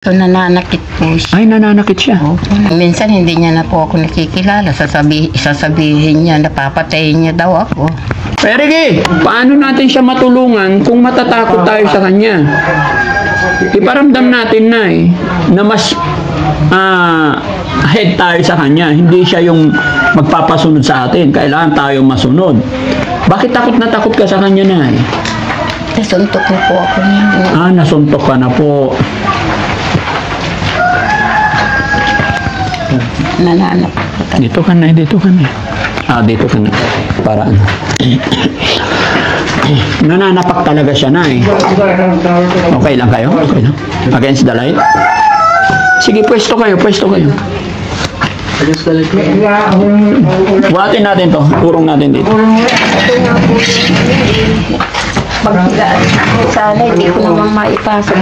So, nananakit po siya. Ay, nananakit siya. Opo. Minsan hindi niya na po ako nakikilala. Sasabihin niya, napapatayin niya daw ako. Perigi, paano natin siya matulungan kung matatakot tayo sa kanya? Iparamdam natin na mas ahead tayo sa kanya. Hindi siya yung magpapasunod sa atin. Kailangan tayong masunod. Bakit takot na takot ka sa kanya, Nay? Nasuntok na po ako niya. Nasuntok ka na po. Nananakit po. Dito ka na, dito ka na. Dito ka na. Para ano. Nananapak talaga siya, Nay. Okay lang kayo? Okay lang. Against the light? Sige, pwesto kayo, pwesto kayo. Buhatin natin to. Turong natin dito. Pagkilaan ko sana, hindi ko naman maipasok.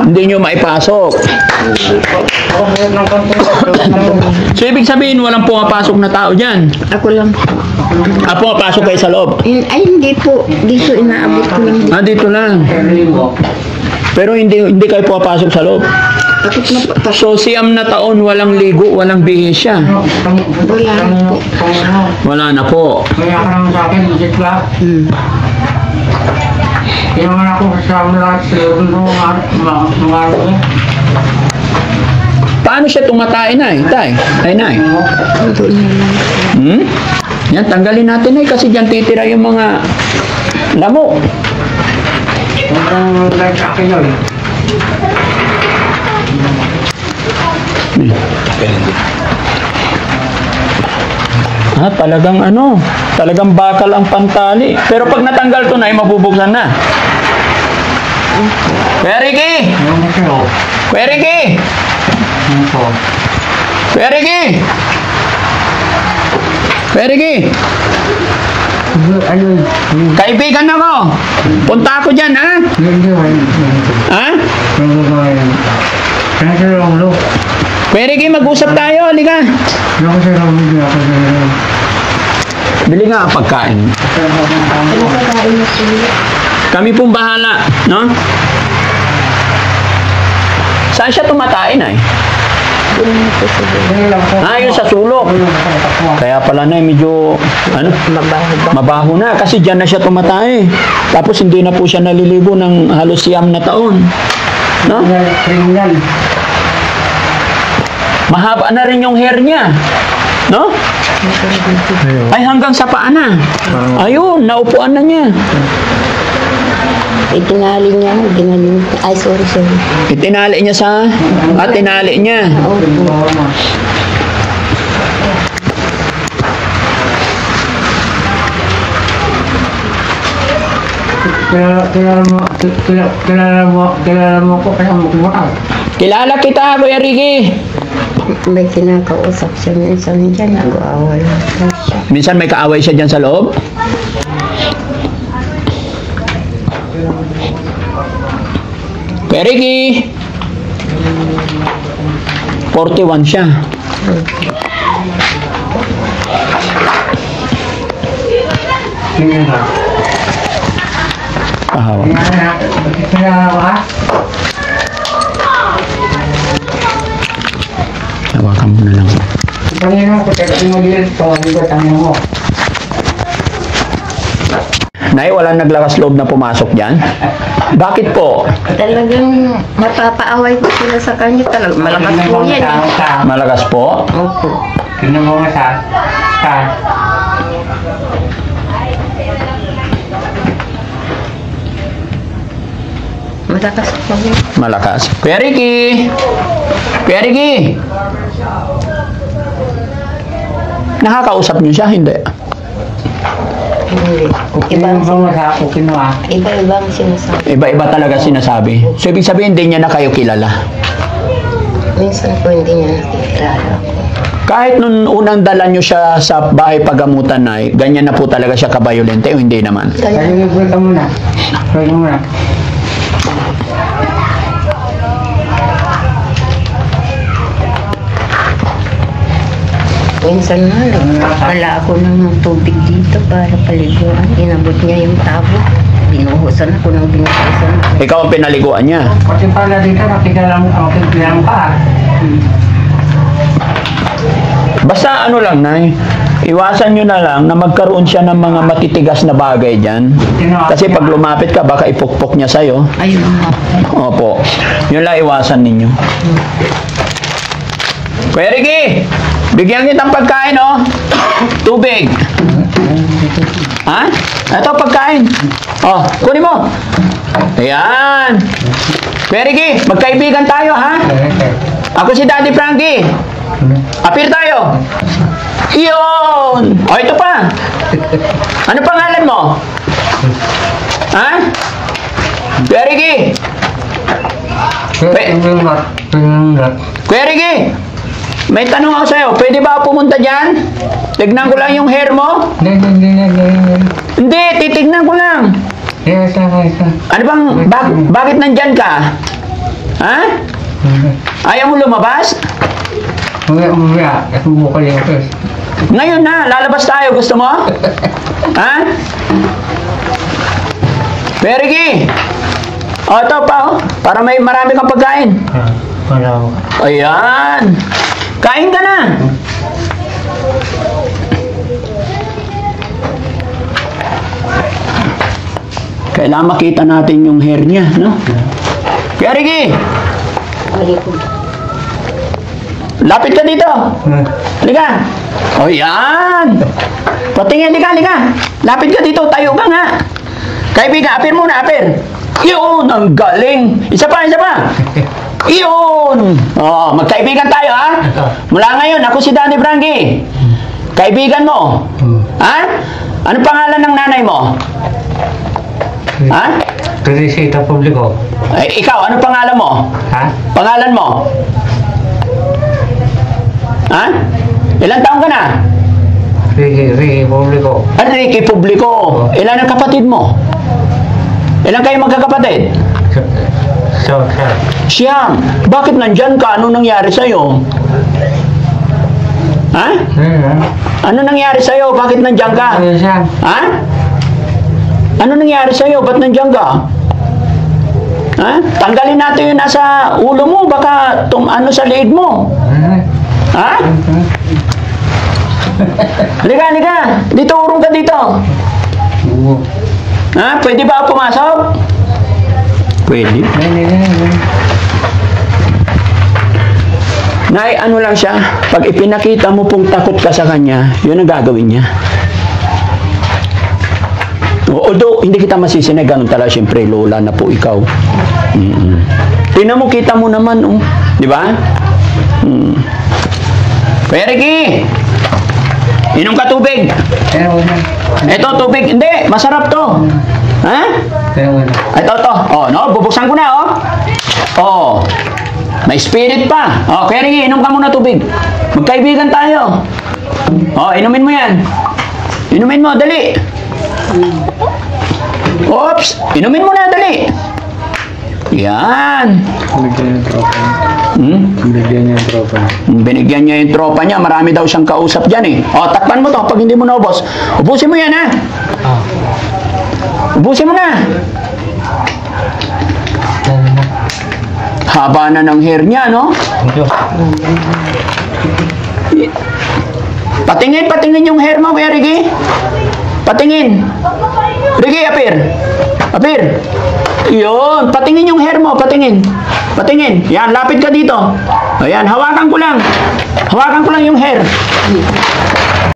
Hindi nyo maipasok. So, ibig sabihin, walang pumapasok na tao dyan. Ako lang po. Pumapasok kayo sa loob. Ay, hindi po. Dito inaabot ko yung... Dito lang. Pero hindi kayo pumapasok sa loob. Takot na po. So, 9 na taon, walang ligo, walang bihis siya. Wala na po. Wala na po. Kaya ka naman sa akin, isip lang. Kaya naman ako kasama lahat sa mga araw eh. Paano siya tumatay, Nay? Ay, Nay. Yan, tanggalin natin, Nay, kasi dyan titira yung mga lamok. Huwag like sa akin yun. Talagang bakal ang pantali. Pero pag natanggal to, Nay, mabubuksan na. Perigi! Yung masyo. Perigi! Yung po. Perigi! Perigi! Ayun. Kaibigan ako! Punta ako dyan, ha? Hindi. Ha? Kaya sa lang lo. Perigi, mag-usap tayo. Halika. Ako sa lang lo. Bili nga ang pagkain. Kami pong bahala, no? Saan siya tumatay, Nay? Yun sa sulok. Kaya pala, Nay, medyo mabaho na. Kasi dyan na siya tumatay. Tapos hindi na po siya naliligo ng halos 9 na taon. No? Kriminal. Mahaba na rin yung hair niya. No? Ay, hanggang sa paa na. Ayun, naupuan na niya. Itinali niya. Ginaling. Ay, sorry. Itinali niya sa... tinali niya. Kilala mo ko kaya magmukha. Kilala kita, Kuya Ricky. May kinakausap siya minsan dyan. Nag-aaway siya. Minsan may kaaway siya dyan sa loob. Kuya Ricky. 41 siya. Kilala. Pahawa. Kilala mo ha? Hawakan mo na lang. Panginoon ko, talagang mag-ilit ko, hindi ko tanong mo. Nay, walang naglakas loob na pumasok dyan? Bakit po? Talagang mapapaaway ko sila sa kanya. Talagang malakas po yan. Malakas po? Opo. Tignan mo nga sa Malakas po yan. Malakas. Kuya Ricky! Kuya Ricky! Nakakausap niyo siya? Hindi. Hindi. Ibang sa ako kinuha. Iba-ibang sinasabi. Iba-iba talaga sinasabi. So, ibig sabihin, hindi niya na kayo kilala. Minsan po hindi niya nakikilala ko. Kahit nung unang dala niyo siya sa bahay pagamutan, Nay, ganyan na po talaga siya kabayolente o hindi naman? Kaya nagpunta muna. Kaya muna. Minsan nga, nagpala ako ng tubig dito para paliguan. Inabot niya yung tabo. binuhusan ako ng binuhusan. Ikaw ang pinaliguan niya. Pati pala dito, nakikilang pa. Basta ano lang, Nay, iwasan nyo na lang na magkaroon siya ng mga matitigas na bagay dyan. Kasi pag lumapit ka, baka ipukpok niya sa'yo. Ayun nga. Opo. Yun lang iwasan ninyo. Kuya Ricky, bigyan kitang pagkain, oh. Tubig. Ha? Ito, pagkain. Oh, kunin mo. Ayan. Kuya Ricky, magkaibigan tayo, ha? Ako si Daddy Frankie. Apir tayo. Iyon. O, ito pa. Ano pangalan mo? Ha? Kuya Ricky. Kuya Ricky, may tanong ako sa'yo. Pwede ba ako pumunta dyan? Tignan ko lang yung hair mo? Hindi, titignan ko lang. Ano bang, bakit nandyan ka? Ha? Ayaw mo lumabas? Ngayon na, lalabas tayo. Gusto mo? Ha? Kuya Ricky. O, ito pa, oh. Para may marami kang pagkain. Ayan. Kain ka na. Kailangan makita natin yung hair niya, no? Kuya Ricky. Lapit ka dito. Halika. O, yan. Patingin, halika. Lapit ka dito. Tayo ka nga. Kaibigan, apir muna, apir. Yun, ang galing. Isa pa. Yun. Oh, magkaibigan tayo, ha? Mula ngayon, ako si Danny Frankie. Kaibigan mo. Ha? Ano pangalan ng nanay mo? Ha? Teresita Publico. Eh, ikaw, ano pangalan mo? Ha? Pangalan mo? Ha? Ilang taon ka na? Ricky Publico. Ricky Publico. Ilan ang kapatid mo? Ilan kayo magkakapatid? Siyam. Bakit nandyan ka? Ano nangyari sa'yo? Ha? Ano nangyari sa'yo? Bakit nandyan ka? Ha? Ano nangyari sa'yo? Ba't nandyan ka? Ha? Tanggalin natin yung nasa ulo mo. Baka ano sa liig mo. Ha? Halika. Dito, urong ka dito. Ha? Pwede ba pumasok? Pwede. Nay, ano lang siya, pag ipinakita mo pong takot ka sa kanya, yun ang gagawin niya. Although, hindi kita masisinay, ganun talaga, siyempre, lola na po ikaw. Tingnan mo, kita mo naman, oh. Di ba? Kuya Ricky, inom ka tubig. Ito, tubig. Hindi, masarap to. Ha? Ito. Oh, no, bubuksan ko na, oh. Oh. May spirit pa. Oh, Kuya Ricky, inom ka muna tubig. Magkaibigan tayo. Oh, inumin mo yan. Inumin mo, dali. Oops, inumin mo na, dali. Yan. Binigyan niya yung tropa niya. Marami daw siyang kausap dyan, eh. Oh, takpan mo to pag hindi mo naubos. Ubusin mo yan, ha? Ubusin mo na. Haba na ng hair niya, no? Patingin yung hair mo, Kuya Ricky. Patingin. Ricky, apir. Yun, patingin yung hair mo, patingin. Yan, lapit ka dito. Ayan, hawakan ko lang yung hair.